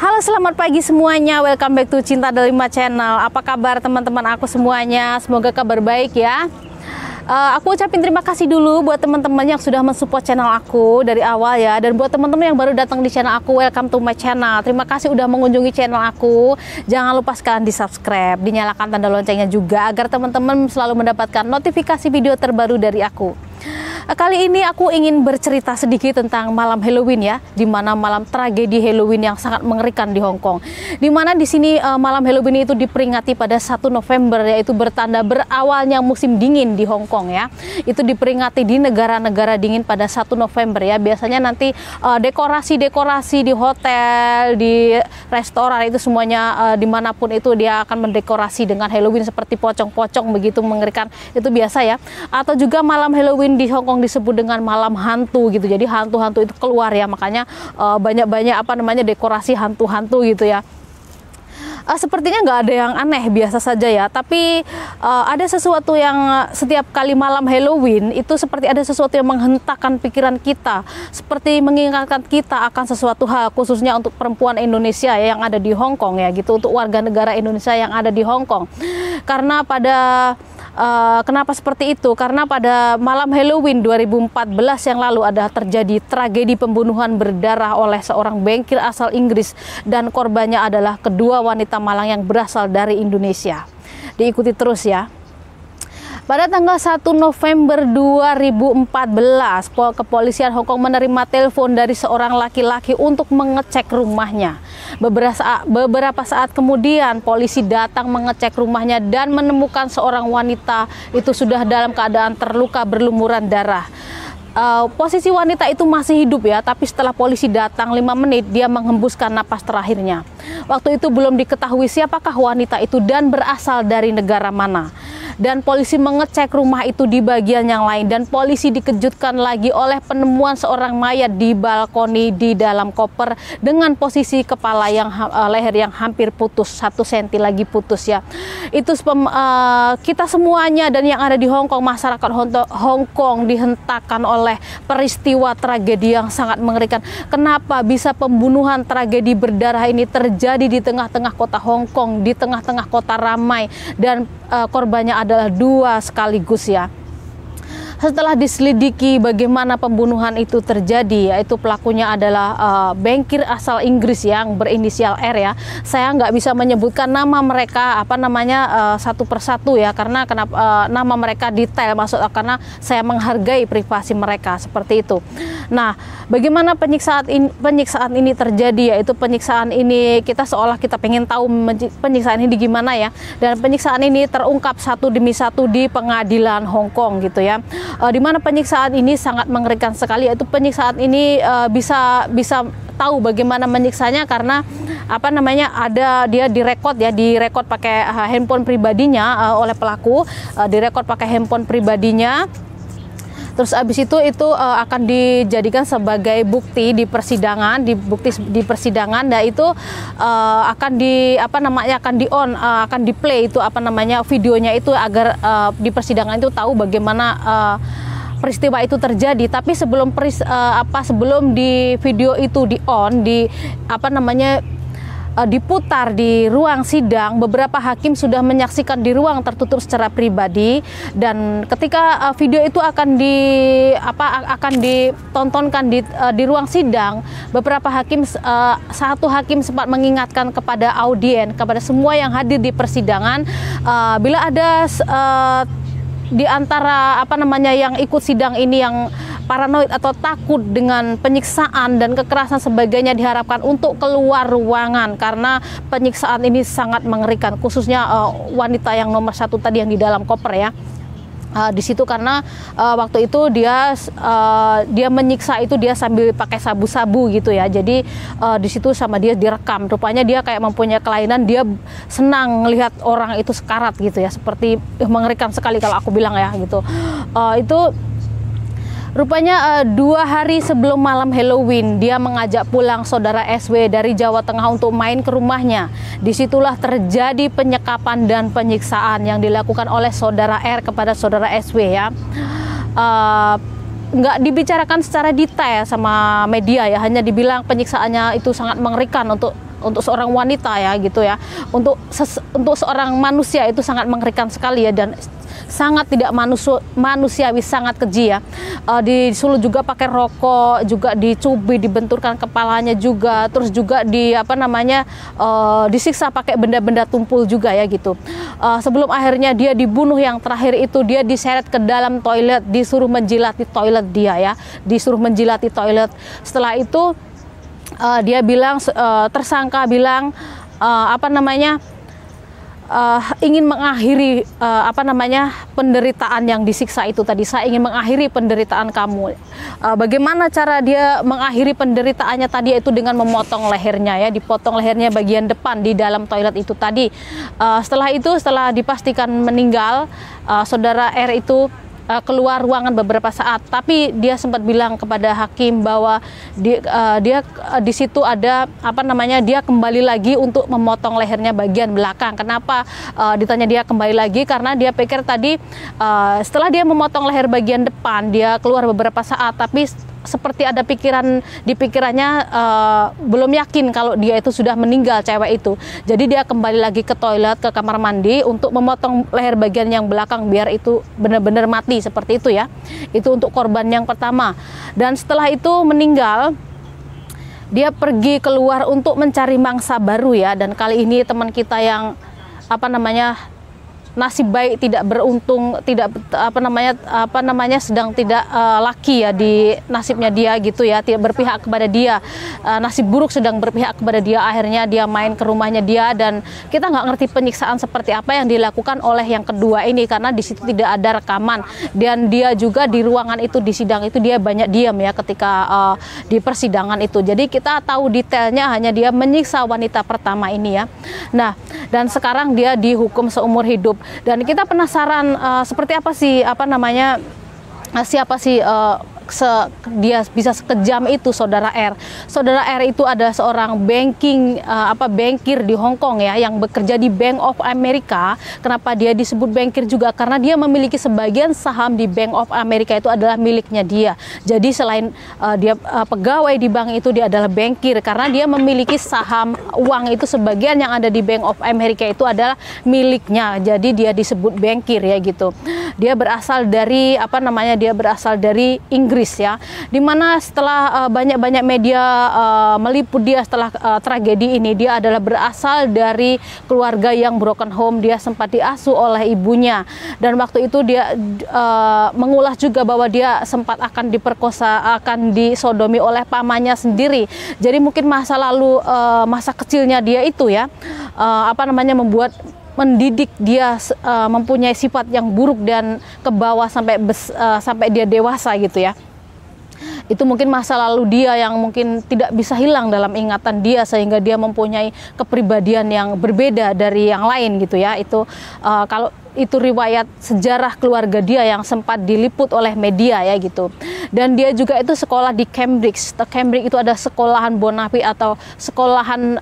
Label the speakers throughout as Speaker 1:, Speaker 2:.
Speaker 1: Halo, selamat pagi semuanya. Welcome back to Cinta Delima Channel. Apa kabar teman-teman aku semuanya? Semoga kabar baik ya. Aku ucapin terima kasih dulu buat teman-teman yang sudah mensupport channel aku dari awal ya. Dan buat teman-teman yang baru datang di channel aku, welcome to my channel. Terima kasih udah mengunjungi channel aku. Jangan lupa sekalian di subscribe, dinyalakan tanda loncengnya juga agar teman-teman selalu mendapatkan notifikasi video terbaru dari aku. Kali ini aku ingin bercerita sedikit tentang malam Halloween ya, di mana malam tragedi Halloween yang sangat mengerikan di Hong Kong. Di mana di sini malam Halloween itu diperingati pada 1 November, yaitu bertanda berawalnya musim dingin di Hong Kong ya. Itu diperingati di negara-negara dingin pada 1 November ya. Biasanya nanti dekorasi-dekorasi di hotel, di restoran itu semuanya dimanapun itu dia akan mendekorasi dengan Halloween seperti pocong-pocong begitu mengerikan. Itu biasa ya. Atau juga malam Halloween di Hong Kong disebut dengan malam hantu gitu. Jadi hantu-hantu itu keluar ya, makanya banyak-banyak dekorasi hantu-hantu gitu ya. Sepertinya nggak ada yang aneh, biasa saja ya. Tapi ada sesuatu yang setiap kali malam Halloween itu seperti ada sesuatu yang menghentakkan pikiran kita, seperti mengingatkan kita akan sesuatu hal, khususnya untuk perempuan Indonesia ya, yang ada di Hong Kong ya gitu, untuk warga negara Indonesia yang ada di Hong Kong. Karena kenapa seperti itu? Karena pada malam Halloween 2014 yang lalu ada terjadi tragedi pembunuhan berdarah oleh seorang bankir asal Inggris, dan korbannya adalah kedua wanita Malang yang berasal dari Indonesia. Diikuti terus ya. Pada tanggal 1 November 2014, kepolisian Hong Kong menerima telepon dari seorang laki-laki untuk mengecek rumahnya. Beberapa saat kemudian, polisi datang mengecek rumahnya dan menemukan seorang wanita itu sudah dalam keadaan terluka berlumuran darah. Posisi wanita itu masih hidup ya, tapi setelah polisi datang 5 menit, dia menghembuskan napas terakhirnya. Waktu itu belum diketahui siapakah wanita itu dan berasal dari negara mana. Dan polisi mengecek rumah itu di bagian yang lain, dan polisi dikejutkan lagi oleh penemuan seorang mayat di balkoni di dalam koper dengan posisi kepala yang leher yang hampir putus, 1 cm lagi putus ya. Itu kita semuanya dan yang ada di Hong Kong, masyarakat Hong Kong dihentakkan oleh peristiwa tragedi yang sangat mengerikan. Kenapa bisa pembunuhan tragedi berdarah ini terjadi di tengah-tengah kota Hong Kong, di tengah-tengah kota ramai, dan korbannya adalah 2 sekaligus ya. Setelah diselidiki bagaimana pembunuhan itu terjadi, yaitu pelakunya adalah bankir asal Inggris yang berinisial R ya. Saya nggak bisa menyebutkan nama mereka satu persatu ya, karena nama mereka detail karena saya menghargai privasi mereka seperti itu. Nah, bagaimana penyiksaan ini terjadi, yaitu penyiksaan ini kita pengen tahu penyiksaan ini gimana ya, dan penyiksaan ini terungkap satu demi satu di pengadilan Hong Kong gitu ya. Di mana penyiksaan ini sangat mengerikan sekali, yaitu penyiksaan ini bisa tahu bagaimana menyiksanya karena ada dia direkod pakai handphone pribadinya oleh pelaku, direkod pakai handphone pribadinya. Terus abis itu akan dijadikan sebagai bukti di persidangan, di persidangan, dan itu akan di play itu videonya itu agar di persidangan itu tahu bagaimana peristiwa itu terjadi. Tapi sebelum di video itu diputar di ruang sidang, beberapa hakim sudah menyaksikan di ruang tertutup secara pribadi, dan ketika video itu akan ditontonkan di ruang sidang, beberapa hakim satu hakim sempat mengingatkan kepada kepada semua yang hadir di persidangan, bila ada di antara yang ikut sidang ini yang paranoid atau takut dengan penyiksaan dan kekerasan sebagainya, diharapkan untuk keluar ruangan karena penyiksaan ini sangat mengerikan, khususnya wanita yang nomor 1 tadi yang di dalam koper ya. Di situ karena waktu itu dia menyiksa itu dia sambil pakai sabu-sabu gitu ya. Jadi di situ sama dia direkam. Rupanya dia kayak mempunyai kelainan, dia senang melihat orang itu sekarat gitu ya. Seperti mengerikan sekali kalau aku bilang ya gitu. Itu rupanya 2 hari sebelum malam Halloween, dia mengajak pulang saudara SW dari Jawa Tengah untuk main ke rumahnya. Disitulah terjadi penyekapan dan penyiksaan yang dilakukan oleh saudara R kepada saudara SW ya. Nggak dibicarakan secara detail sama media ya, hanya dibilang penyiksaannya itu sangat mengerikan untuk untuk seorang wanita ya gitu ya, untuk seorang manusia itu sangat mengerikan sekali ya, dan sangat tidak manusiawi, sangat keji ya. Disuruh juga pakai rokok, juga dicubit, dibenturkan kepalanya juga, terus juga disiksa pakai benda-benda tumpul juga ya gitu. Sebelum akhirnya dia dibunuh, yang terakhir itu dia diseret ke dalam toilet, disuruh menjilati toilet dia ya, disuruh menjilati toilet. Setelah itu dia bilang, tersangka bilang ingin mengakhiri penderitaan yang disiksa itu tadi. Saya ingin mengakhiri penderitaan kamu. Bagaimana cara dia mengakhiri penderitaannya tadi, itu dengan memotong lehernya ya, dipotong lehernya bagian depan di dalam toilet itu tadi. Setelah dipastikan meninggal, saudara R itu keluar ruangan beberapa saat, tapi dia sempat bilang kepada hakim bahwa dia di situ ada dia kembali lagi untuk memotong lehernya bagian belakang. Kenapa ditanya dia kembali lagi? Karena dia pikir tadi setelah dia memotong leher bagian depan, dia keluar beberapa saat, tapi seperti ada di pikirannya belum yakin kalau dia itu sudah meninggal, cewek itu. Jadi dia kembali lagi ke toilet, ke kamar mandi untuk memotong leher bagian yang belakang biar itu benar-benar mati, seperti itu ya. Itu untuk korban yang pertama. Dan setelah itu meninggal, dia pergi keluar untuk mencari mangsa baru ya. Dan kali ini teman kita yang nasib baik tidak beruntung, tidak sedang tidak laki ya di nasibnya dia gitu ya, tidak berpihak kepada dia, nasib buruk sedang berpihak kepada dia. Akhirnya dia main ke rumahnya dia, dan kita nggak ngerti penyiksaan seperti apa yang dilakukan oleh yang kedua ini, karena di situ tidak ada rekaman, dan dia juga di ruangan itu, di sidang itu dia banyak diam ya ketika di persidangan itu. Jadi kita tahu detailnya hanya dia menyiksa wanita pertama ini ya. Nah, dan sekarang dia dihukum seumur hidup. Dan kita penasaran seperti apa sih siapa sih dia bisa sekejam itu saudara R. Saudara R itu ada seorang bankir di Hong Kong ya, yang bekerja di Bank of America. Kenapa dia disebut bankir juga? Karena dia memiliki sebagian saham di Bank of America, itu adalah miliknya dia. Jadi selain dia pegawai di bank itu, dia adalah bankir karena dia memiliki saham uang itu, sebagian yang ada di Bank of America itu adalah miliknya. Jadi dia disebut bankir ya gitu. Dia berasal dari dia berasal dari Inggris ya, dimana setelah banyak media meliput dia setelah tragedi ini, dia adalah berasal dari keluarga yang broken home. Dia sempat diasuh oleh ibunya, dan waktu itu dia mengulas juga bahwa dia sempat akan diperkosa, akan disodomi oleh pamannya sendiri. Jadi mungkin masa lalu, masa kecilnya dia itu ya mendidik dia mempunyai sifat yang buruk dan ke bawah sampai dia dewasa gitu ya. Itu mungkin masa lalu dia yang mungkin tidak bisa hilang dalam ingatan dia, sehingga dia mempunyai kepribadian yang berbeda dari yang lain gitu ya. Itu kalau itu riwayat sejarah keluarga dia yang sempat diliput oleh media ya gitu. Dan dia juga itu sekolah di Cambridge. Cambridge itu ada sekolahan Bonapi atau sekolahan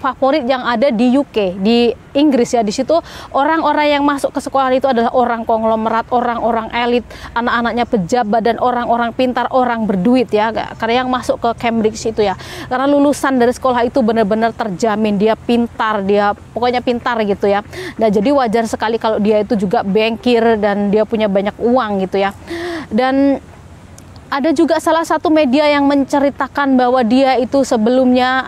Speaker 1: favorit yang ada di UK, di Inggris ya. Di situ orang-orang yang masuk ke sekolah itu adalah orang konglomerat, orang-orang elit, anak-anaknya pejabat dan orang-orang pintar, orang berduit ya. Karena yang masuk ke Cambridge itu ya, karena lulusan dari sekolah itu benar-benar terjamin dia pintar, dia pokoknya pintar gitu ya. Nah, jadi wajar sekali kalau dia itu juga bankir dan dia punya banyak uang gitu ya. Dan ada juga salah satu media yang menceritakan bahwa dia itu sebelumnya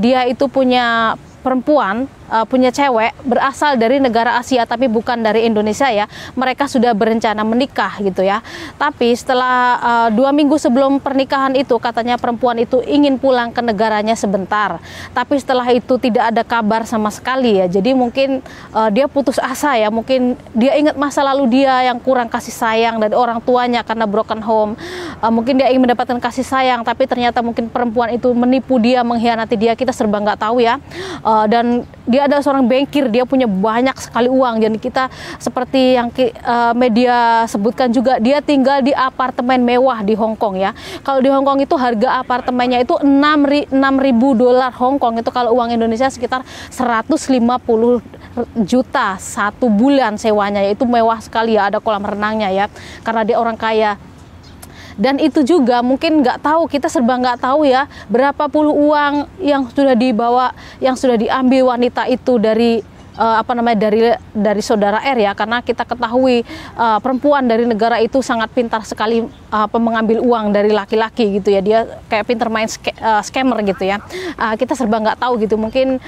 Speaker 1: dia itu punya perempuan, punya cewek berasal dari negara Asia tapi bukan dari Indonesia ya. Mereka sudah berencana menikah gitu ya. Tapi setelah 2 minggu sebelum pernikahan itu, katanya perempuan itu ingin pulang ke negaranya sebentar. Tapi setelah itu tidak ada kabar sama sekali ya. Jadi mungkin dia putus asa ya. Mungkin dia ingat masa lalu dia yang kurang kasih sayang dari orang tuanya karena broken home. Mungkin dia ingin mendapatkan kasih sayang, tapi ternyata mungkin perempuan itu menipu dia, mengkhianati dia. Kita serba nggak tahu ya. Dan dia adalah seorang bankir, dia punya banyak sekali uang. Jadi kita seperti yang media sebutkan juga, dia tinggal di apartemen mewah di Hong Kong ya. Kalau di Hong Kong itu harga apartemennya itu 6.000 dolar Hong Kong, itu kalau uang Indonesia sekitar 150 juta satu bulan sewanya. Itu mewah sekali ya, ada kolam renangnya ya, karena dia orang kaya. Dan itu juga mungkin nggak tahu, kita serba nggak tahu ya, berapa puluh uang yang sudah dibawa, yang sudah diambil wanita itu dari dari saudara R ya, karena kita ketahui perempuan dari negara itu sangat pintar sekali mengambil uang dari laki-laki gitu ya, dia kayak pintar main scammer gitu ya. Kita serba nggak tahu gitu, mungkin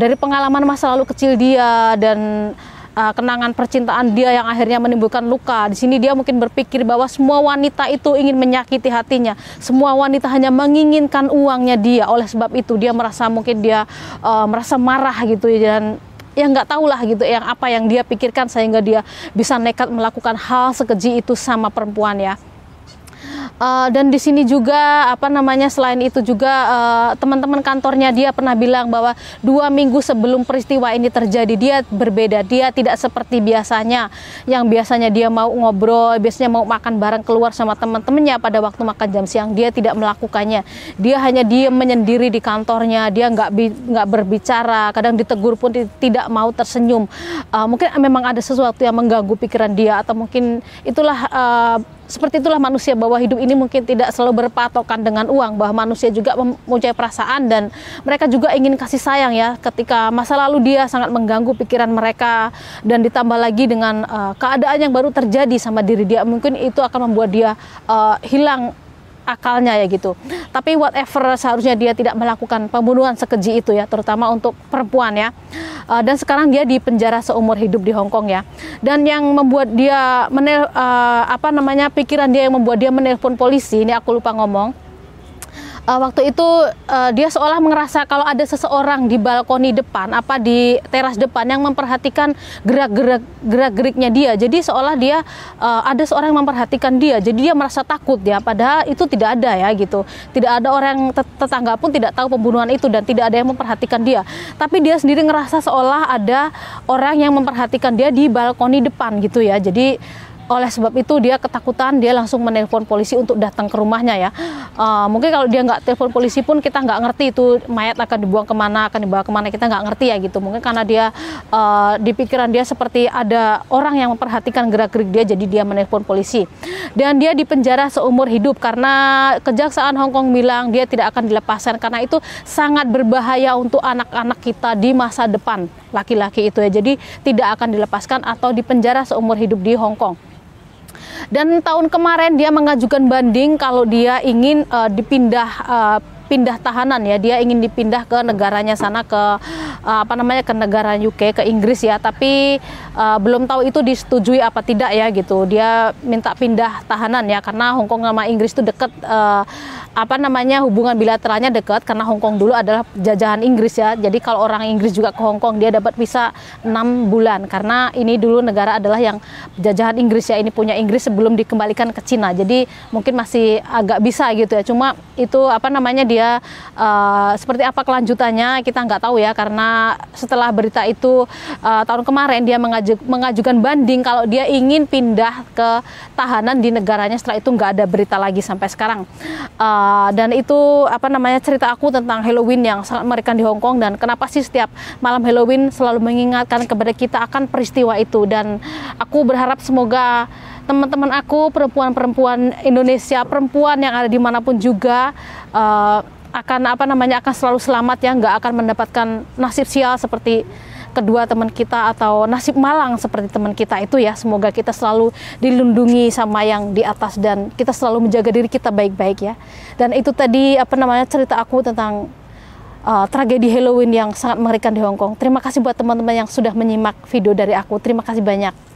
Speaker 1: dari pengalaman masa lalu kecil dia dan kenangan percintaan dia yang akhirnya menimbulkan luka. Di sini dia mungkin berpikir bahwa semua wanita itu ingin menyakiti hatinya, semua wanita hanya menginginkan uangnya dia. Oleh sebab itu dia merasa, mungkin dia merasa marah gitu ya, dan ya nggak tahu lah gitu yang apa yang dia pikirkan sehingga dia bisa nekat melakukan hal sekeji itu sama perempuan ya. Dan di sini juga selain itu juga teman-teman kantornya dia pernah bilang bahwa 2 minggu sebelum peristiwa ini terjadi dia berbeda, dia tidak seperti biasanya, yang biasanya dia mau ngobrol, biasanya mau makan bareng keluar sama teman-temannya pada waktu makan jam siang, dia tidak melakukannya. Dia hanya diem menyendiri di kantornya, dia nggak berbicara, kadang ditegur pun tidak mau tersenyum. Mungkin memang ada sesuatu yang mengganggu pikiran dia, atau mungkin itulah seperti itulah manusia, bahwa hidup ini mungkin tidak selalu berpatokan dengan uang, bahwa manusia juga mempunyai perasaan dan mereka juga ingin kasih sayang ya. Ketika masa lalu dia sangat mengganggu pikiran mereka, dan ditambah lagi dengan keadaan yang baru terjadi sama diri dia, mungkin itu akan membuat dia hilang akalnya ya gitu. Tapi whatever, seharusnya dia tidak melakukan pembunuhan sekeji itu ya, terutama untuk perempuan ya. Dan sekarang dia di penjara seumur hidup di Hong Kong ya. Dan yang membuat dia pikiran dia yang membuat dia menelpon polisi, ini aku lupa ngomong. Waktu itu dia seolah merasa kalau ada seseorang di balkoni depan, di teras depan yang memperhatikan gerak-geriknya dia. Jadi seolah dia ada seorang yang memperhatikan dia. Jadi dia merasa takut ya, padahal itu tidak ada ya gitu. Tidak ada orang, tetangga pun tidak tahu pembunuhan itu, dan tidak ada yang memperhatikan dia. Tapi dia sendiri ngerasa seolah ada orang yang memperhatikan dia di balkoni depan gitu ya. Jadi oleh sebab itu dia ketakutan, dia langsung menelpon polisi untuk datang ke rumahnya ya. Mungkin kalau dia nggak telepon polisi pun kita nggak ngerti itu mayat akan dibuang kemana, akan dibawa kemana, kita nggak ngerti ya gitu. Mungkin karena dia di pikiran dia seperti ada orang yang memperhatikan gerak-gerik dia, jadi dia menelpon polisi. Dan dia dipenjara seumur hidup karena kejaksaan Hong Kong bilang dia tidak akan dilepaskan, karena itu sangat berbahaya untuk anak-anak kita di masa depan, laki-laki itu ya. Jadi tidak akan dilepaskan atau dipenjara seumur hidup di Hong Kong. Dan tahun kemarin dia mengajukan banding kalau dia ingin pindah tahanan ya, dia ingin dipindah ke negaranya sana, ke ke negara UK, ke Inggris ya. Tapi belum tahu itu disetujui apa tidak ya gitu. Dia minta pindah tahanan ya, karena Hong Kong sama Inggris itu dekat, hubungan bilateralnya dekat, karena Hong Kong dulu adalah jajahan Inggris ya. Jadi kalau orang Inggris juga ke Hong Kong dia dapat visa 6 bulan, karena ini dulu negara adalah yang jajahan Inggris ya, ini punya Inggris sebelum dikembalikan ke Cina. Jadi mungkin masih agak bisa gitu ya. Cuma itu dia seperti apa kelanjutannya kita nggak tahu ya, karena setelah berita itu tahun kemarin dia mengajukan banding kalau dia ingin pindah ke tahanan di negaranya. Setelah itu nggak ada berita lagi sampai sekarang. Dan itu cerita aku tentang Halloween yang sangat mengerikan di Hong Kong, dan kenapa sih setiap malam Halloween selalu mengingatkan kepada kita akan peristiwa itu. Dan aku berharap semoga teman-teman aku, perempuan-perempuan Indonesia, perempuan yang ada dimanapun juga akan selalu selamat ya, nggak akan mendapatkan nasib sial seperti kedua teman kita, atau nasib malang seperti teman kita itu ya. Semoga kita selalu dilindungi sama yang di atas, dan kita selalu menjaga diri kita baik-baik ya. Dan itu tadi cerita aku tentang tragedi Halloween yang sangat mengerikan di Hong Kong. Terima kasih buat teman-teman yang sudah menyimak video dari aku. Terima kasih banyak.